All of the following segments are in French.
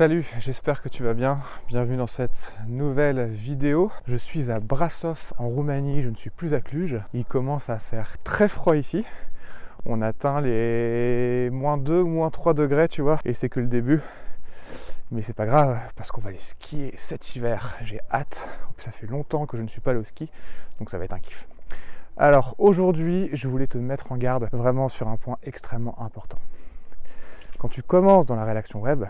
Salut, j'espère que tu vas bien. Bienvenue dans cette nouvelle vidéo. Je suis à Brașov en Roumanie, je ne suis plus à Cluj. Il commence à faire très froid ici. On atteint les -2, -3 degrés, tu vois, et c'est que le début. Mais c'est pas grave, parce qu'on va aller skier cet hiver. J'ai hâte. Ça fait longtemps que je ne suis pas allé au ski, donc ça va être un kiff. Alors aujourd'hui, je voulais te mettre en garde vraiment sur un point extrêmement important. Quand tu commences dans la rédaction web,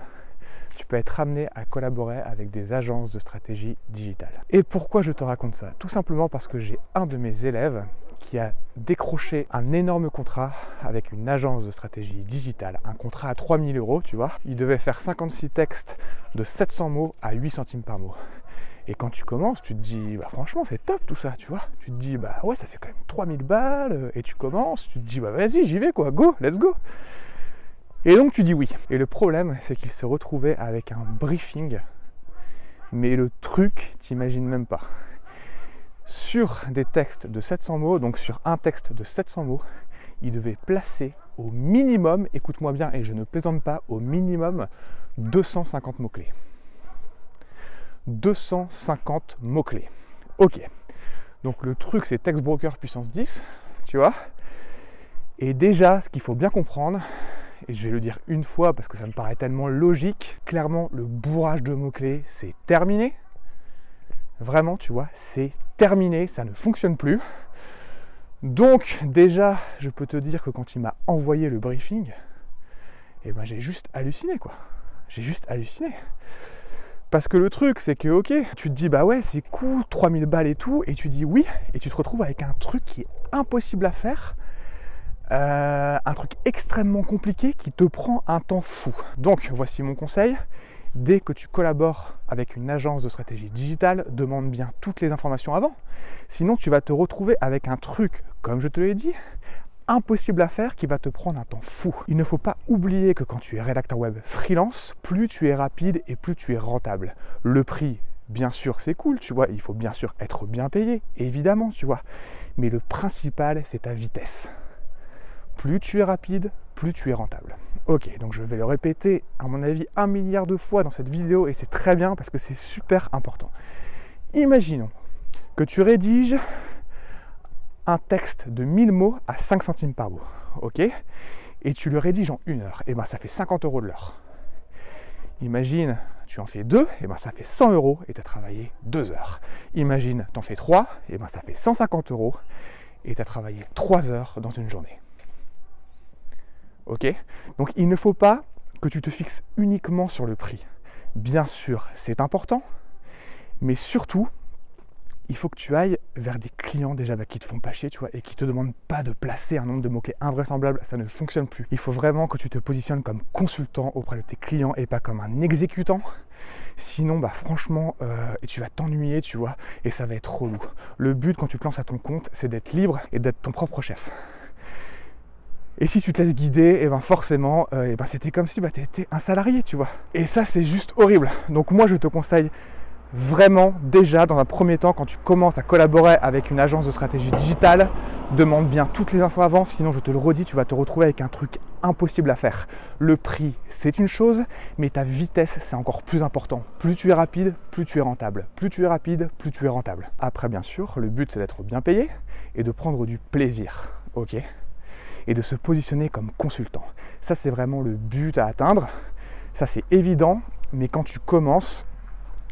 tu peux être amené à collaborer avec des agences de stratégie digitale. Et pourquoi je te raconte ça? Tout simplement parce que j'ai un de mes élèves qui a décroché un énorme contrat avec une agence de stratégie digitale, un contrat à 3000 €, tu vois. Il devait faire 56 textes de 700 mots à 8 centimes par mot. Et quand tu commences, tu te dis, bah franchement c'est top tout ça, tu vois. Tu te dis, bah ouais, ça fait quand même 3000 balles, et tu commences, tu te dis, bah vas-y, j'y vais quoi, go, let's go. Et donc tu dis oui. Et le problème, c'est qu'il s'est retrouvé avec un briefing, mais le truc, t'imagines même pas. Sur des textes de 700 mots, donc sur un texte de 700 mots, il devait placer au minimum, écoute-moi bien, et je ne plaisante pas, au minimum 250 mots-clés. 250 mots-clés. Ok. Donc le truc, c'est Text Broker puissance 10, tu vois. Et déjà, ce qu'il faut bien comprendre, et je vais le dire une fois parce que ça me paraît tellement logique, clairement le bourrage de mots-clés c'est terminé. Vraiment, tu vois, c'est terminé, ça ne fonctionne plus. Donc déjà, je peux te dire que quand il m'a envoyé le briefing, eh ben j'ai juste halluciné quoi. J'ai juste halluciné. Parce que le truc c'est que ok, tu te dis bah ouais c'est cool, 3000 balles et tout, et tu dis oui, et tu te retrouves avec un truc qui est impossible à faire. Un truc extrêmement compliqué qui te prend un temps fou. Donc voici mon conseil, dès que tu collabores avec une agence de stratégie digitale, demande bien toutes les informations avant. Sinon tu vas te retrouver avec un truc, comme je te l'ai dit, impossible à faire qui va te prendre un temps fou. Il ne faut pas oublier que quand tu es rédacteur web freelance, plus tu es rapide et plus tu es rentable. Le prix, bien sûr, c'est cool, tu vois, il faut bien sûr être bien payé, évidemment, tu vois. Mais le principal, c'est ta vitesse. Plus tu es rapide, plus tu es rentable. Ok, donc je vais le répéter à mon avis 1 milliard de fois dans cette vidéo et c'est très bien parce que c'est super important. Imaginons que tu rédiges un texte de 1000 mots à 5 centimes par mot, ok, et tu le rédiges en 1 heure, et ben ça fait 50 € de l'heure. Imagine, tu en fais 2, et ben ça fait 100 € et tu as travaillé 2 heures. Imagine, tu en fais 3, et ben ça fait 150 € et tu as travaillé 3 heures dans une journée. Ok, donc il ne faut pas que tu te fixes uniquement sur le prix. Bien sûr, c'est important, mais surtout, il faut que tu ailles vers des clients déjà qui te font pas chier, tu vois, et qui te demandent pas de placer un nombre de mots-clés invraisemblable, ça ne fonctionne plus. Il faut vraiment que tu te positionnes comme consultant auprès de tes clients et pas comme un exécutant. Sinon, bah franchement, tu vas t'ennuyer, tu vois, et ça va être relou. Le but quand tu te lances à ton compte, c'est d'être libre et d'être ton propre chef. Et si tu te laisses guider, et ben forcément, c'était comme si tu étais un salarié, tu vois. Et ça, c'est juste horrible. Donc moi, je te conseille vraiment, déjà, dans un premier temps, quand tu commences à collaborer avec une agence de stratégie digitale, demande bien toutes les infos avant, sinon, je te le redis, tu vas te retrouver avec un truc impossible à faire. Le prix, c'est une chose, mais ta vitesse, c'est encore plus important. Plus tu es rapide, plus tu es rentable. Plus tu es rapide, plus tu es rentable. Après, bien sûr, le but, c'est d'être bien payé et de prendre du plaisir, ok ? Et de se positionner comme consultant. Ça, c'est vraiment le but à atteindre. Ça, c'est évident, mais quand tu commences,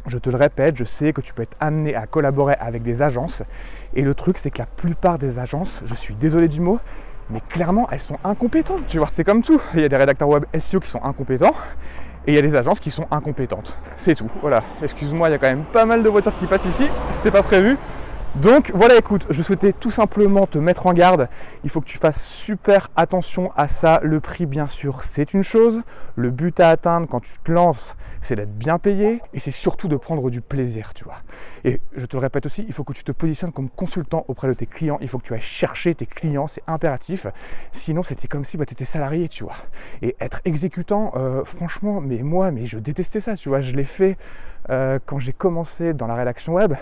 je te le répète, je sais que tu peux être amené à collaborer avec des agences. Et le truc, c'est que la plupart des agences, je suis désolé du mot, mais clairement, elles sont incompétentes. Tu vois, c'est comme tout. Il y a des rédacteurs web SEO qui sont incompétents et il y a des agences qui sont incompétentes. C'est tout. Voilà. Excuse-moi, il y a quand même pas mal de voitures qui passent ici. C'était pas prévu. Donc voilà, écoute, je souhaitais tout simplement te mettre en garde. Il faut que tu fasses super attention à ça. Le prix, bien sûr, c'est une chose. Le but à atteindre quand tu te lances, c'est d'être bien payé et c'est surtout de prendre du plaisir, tu vois. Et je te le répète aussi, il faut que tu te positionnes comme consultant auprès de tes clients. Il faut que tu ailles chercher tes clients, c'est impératif. Sinon, c'était comme si tu étais salarié, tu vois. Et être exécutant, franchement, mais je détestais ça, tu vois. Je l'ai fait quand j'ai commencé dans la rédaction web.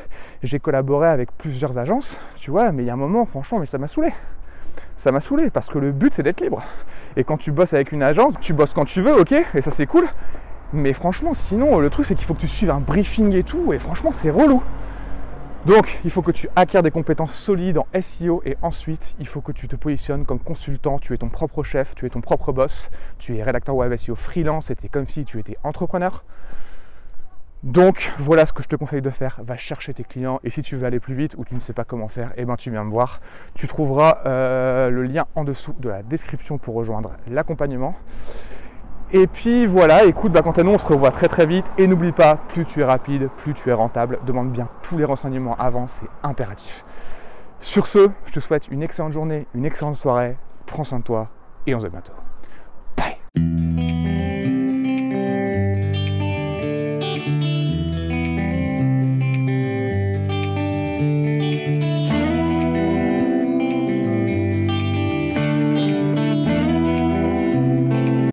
J'ai collaboré avec plusieurs agences, tu vois, mais il y a un moment, franchement, mais ça m'a saoulé. Ça m'a saoulé parce que le but, c'est d'être libre. Et quand tu bosses avec une agence, tu bosses quand tu veux, ok, et ça c'est cool. Mais franchement, sinon, le truc, c'est qu'il faut que tu suives un briefing et tout, et franchement, c'est relou. Donc, il faut que tu acquières des compétences solides en SEO, et ensuite, il faut que tu te positionnes comme consultant. Tu es ton propre chef, tu es ton propre boss, tu es rédacteur web SEO freelance, c'était comme si tu étais entrepreneur. Donc, voilà ce que je te conseille de faire. Va chercher tes clients, et si tu veux aller plus vite ou tu ne sais pas comment faire, eh ben, tu viens me voir. Tu trouveras le lien en dessous de la description pour rejoindre l'accompagnement. Et puis voilà, écoute, quant à nous, on se revoit très très vite. Et n'oublie pas, plus tu es rapide, plus tu es rentable. Demande bien tous les renseignements avant, c'est impératif. Sur ce, je te souhaite une excellente journée, une excellente soirée. Prends soin de toi et on se voit bientôt. Bye.